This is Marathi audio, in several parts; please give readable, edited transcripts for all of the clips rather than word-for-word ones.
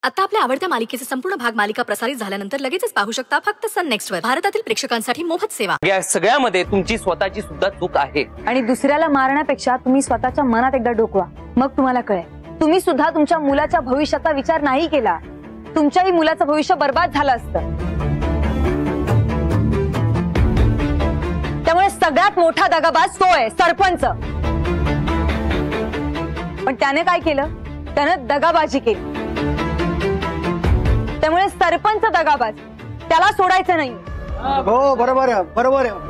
आता आपल्या आवडत्या मालिकेचे संपूर्ण भाग मालिका प्रसारित झाल्यानंतर लगेचच पाहू शकता फक्त सन नेक्स्ट वर। भारतातील प्रेक्षकांसाठी मोफत सेवा। या सगळ्यामध्ये तुमची स्वतःची सुद्धा चूक आहे आणि दुसऱ्याला मारण्यापेक्षा तुम्ही स्वतःच्या मनात एकदा डोकवा, मग तुम्हाला कळेल। तुम्ही सुद्धा तुमच्या मुलाच्या भविष्याचा विचार नाही केला, तुमच्याही मुलाचं भविष्य बर्बाद झालं असतं। त्यामुळे सगळ्यात मोठा दगाबाज तो आहे, सरपंच। पण त्याने काय केलं? त्याने दगाबाजी केली। त्यामुळे सरपंच दगाबाज, त्याला सोडायचं नाही। हो बरोबर आहे, बरोबर आहे।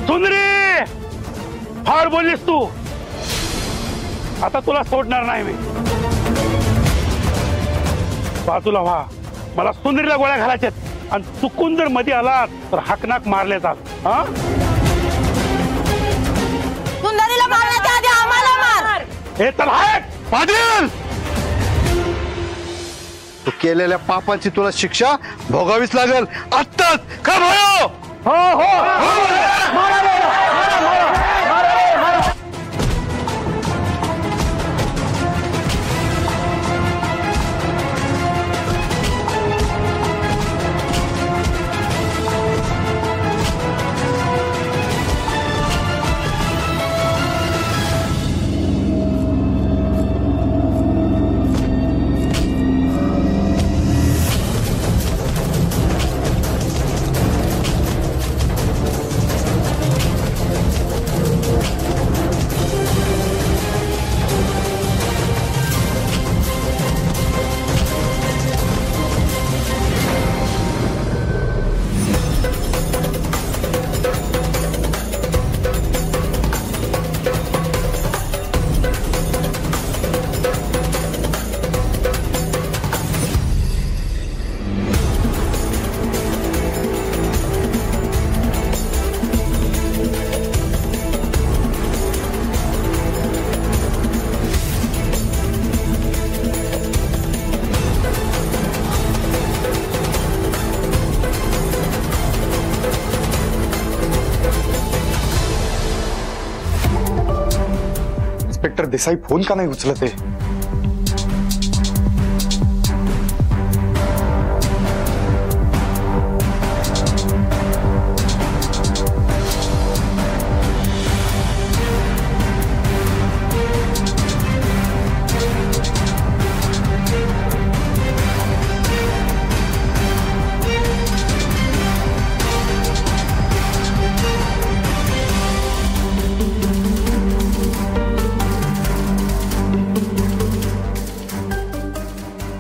सुंदरी फार बोललीस तू, आता तुला सोडणार नाही मी। बाजूला व्हा, मला सुंदरीला गोळ्या घालायच्यात आणि चुकून जर मध्ये आला तर हाकनाक मारले जात। हा, सुंदरीला मारण्याच्या आधी आम्हाला मार। हे तर आहे पाटील, तू केलेल्या पापाची तुला शिक्षा भोगावीच लागेल आत्ताच। का भयो? हो हो इंस्पेक्टर देसाई फोन का नाही उचलत आहे?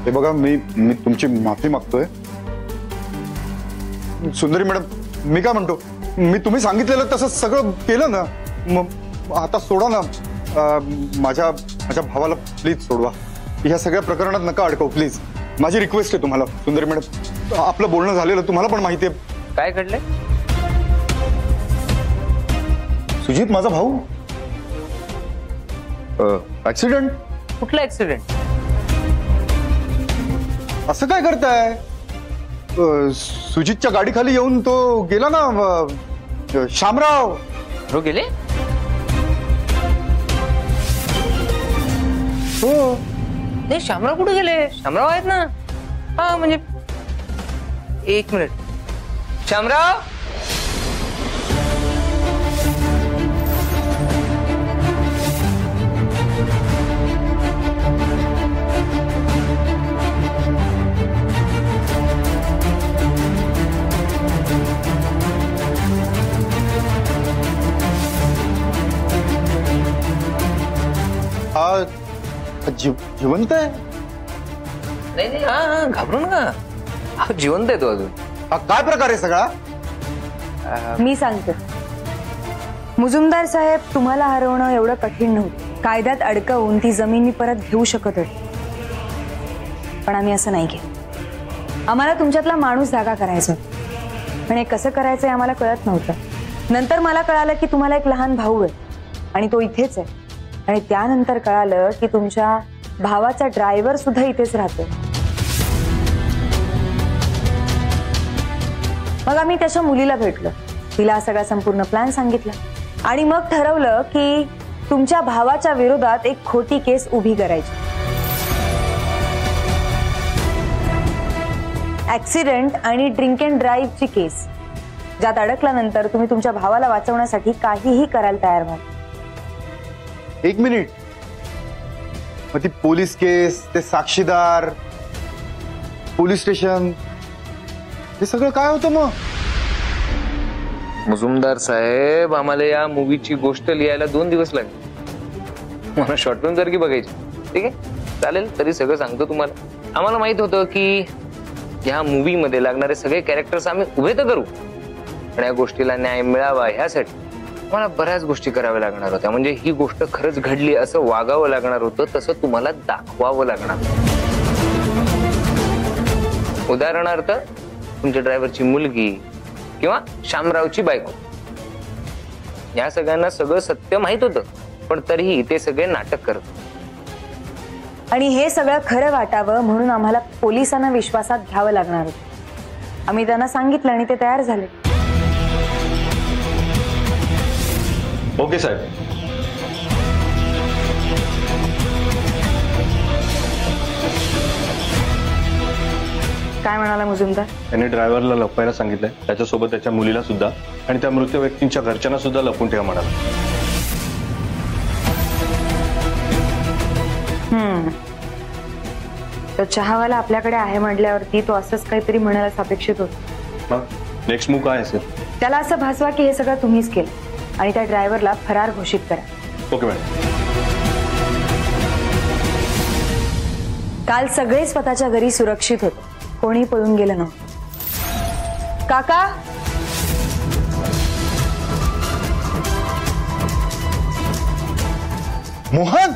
हे बघा, मी तुमची माफी मागतोय। सुंदरी मॅडम, मी काय म्हणतो, मी तुम्ही सांगितलेलं तसं सगळं केलं ना, मग आता सोडा ना। माझ्या भावाला प्लीज सोडवा, ह्या सगळ्या प्रकरणात नका अडकव प्लीज। माझी रिक्वेस्ट आहे तुम्हाला सुंदरी मॅडम। आपलं बोलणं झालेलं तुम्हाला पण माहिती आहे। काय घडलंय? सुजित माझा भाऊ ऍक्सिडेंट। कुठला ऍक्सिडेंट? असं काय करताय? सुजितच्या गाडीखाली येऊन तो गेला ना, शामराव। हो गेले? हो। नाही, शामराव कुठे गेले? शामराव आहेत ना। हा म्हणजे एक मिनिट, शामराव। जिवंत आहे? नाही नाही, हा घाबरू नका, जिवंत आहे तो अजून। हा काय प्रकार आहे सगळा? मी सांगते, मुजुमदार साहेब, तुम्हाला हरवणं एवढं कठीण नव्हतं। कायद्यात अडकवून ती जमीन मी परत घेऊ शकत होते, पण आम्ही असं नाही केलं। आम्हाला तुमच्यातला माणूस जागा करायचा होता. पण हे कसं करायचंय आम्हाला कळत नव्हतं. नंतर मला कळालं की तुम्हाला एक लहान भाऊ आहे आणि तो इथेच आहे. आणि त्यानंतर कळालं की तुमच्या भावाचा ड्रायव्हर सुद्धा इथेच राहतो. मग आम्ही त्याच्या मुलीला भेटलो. तिला हा सगळा संपूर्ण प्लॅन सांगितला आणि मग ठरवलं की तुमच्या भावाच्या विरोधात एक खोटी केस उभी करायची. ऍक्सिडेंट आणि ड्रिंक अँड ड्राईव्हची केस, ज्यात अडकल्यानंतर तुम्ही तुमच्या भावाला वाचवण्यासाठी काहीही करायला तयार व्हाल. एक मिनिट, मग ती पोलीस केस, ते साक्षीदार, पोलीस स्टेशन, हे सगळं काय होतं मग? मुजुमदार साहेब, आम्हाला या मूवीची गोष्ट लिहायला 2 दिवस लागले. मला शॉर्ट फिल्म सारखी बघायची. ठीक आहे, चालेल, तरी सगळं सांगतो तुम्हाला. आम्हाला माहित होतं की या मूवी मध्ये लागणारे सगळे कॅरेक्टर्स आम्ही उभे तर करू, पण या गोष्टीला न्याय मिळावा ह्यासाठी मला बऱ्याच गोष्टी कराव्या लागणार होत्या. म्हणजे ही गोष्ट खरंच घडली असं वागावं लागणार होतं, तसं तुम्हाला दाखवावं लागणार. उदाहरणार्थ तुमच्या ड्रायव्हरची मुलगी किंवा शामरावची बायको, या सगळ्यांना सगळं सत्य माहित होतं, पण तरीही ते सगळे नाटक करत. आणि हे सगळं खरं वाटावं म्हणून आम्हाला पोलिसांना विश्वासात घ्यावं लागणार होतं. आम्ही त्यांना सांगितलं आणि ते तयार झाले. ओके साहेब. काय म्हणाला मुजुमदार? त्यांनी ड्रायव्हरला लपवायला सांगितलंय, त्याच्यासोबत त्याच्या मुलीला सुद्धा आणि त्या मृत व्यक्तींच्या घरच्यांना सुद्धा लपून ठेवा म्हणाला. तो चहावाला आपल्याकडे आहे म्हटल्यावरती तो असंच काहीतरी म्हणायला अपेक्षित होत. मग नेक्स्ट मूव काय असेल? त्याला असं भासवा की हे सगळं तुम्हीच केलं आणि त्या ड्रायव्हरला फरार घोषित करा. Okay madam. काल सगळे स्वतःच्या घरी सुरक्षित होते, कोणी पळून गेलं नव्हतं. काका, मोहन,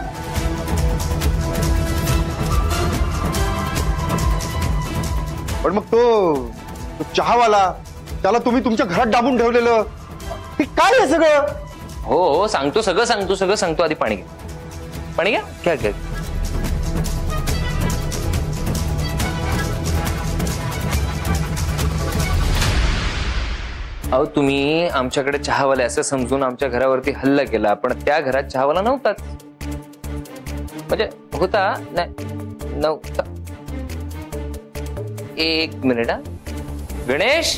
पण मग तो चहावाला, त्याला तुम्ही तुमच्या घरात डांबून ठेवलेलं, हे काय आहे सगळं? हो हो, सांगतो, सगळं सांगतो. आधी पाणी घ्या, पाणी घ्या, घ्या घ्या. अहो, तुम्ही आमच्याकडे चहावाले असं समजून आमच्या घरावरती हल्ला केला, पण त्या घरात चहावाला नव्हताच. म्हणजे होता, नाही नव्हता. एक मिनिट. हा गणेश,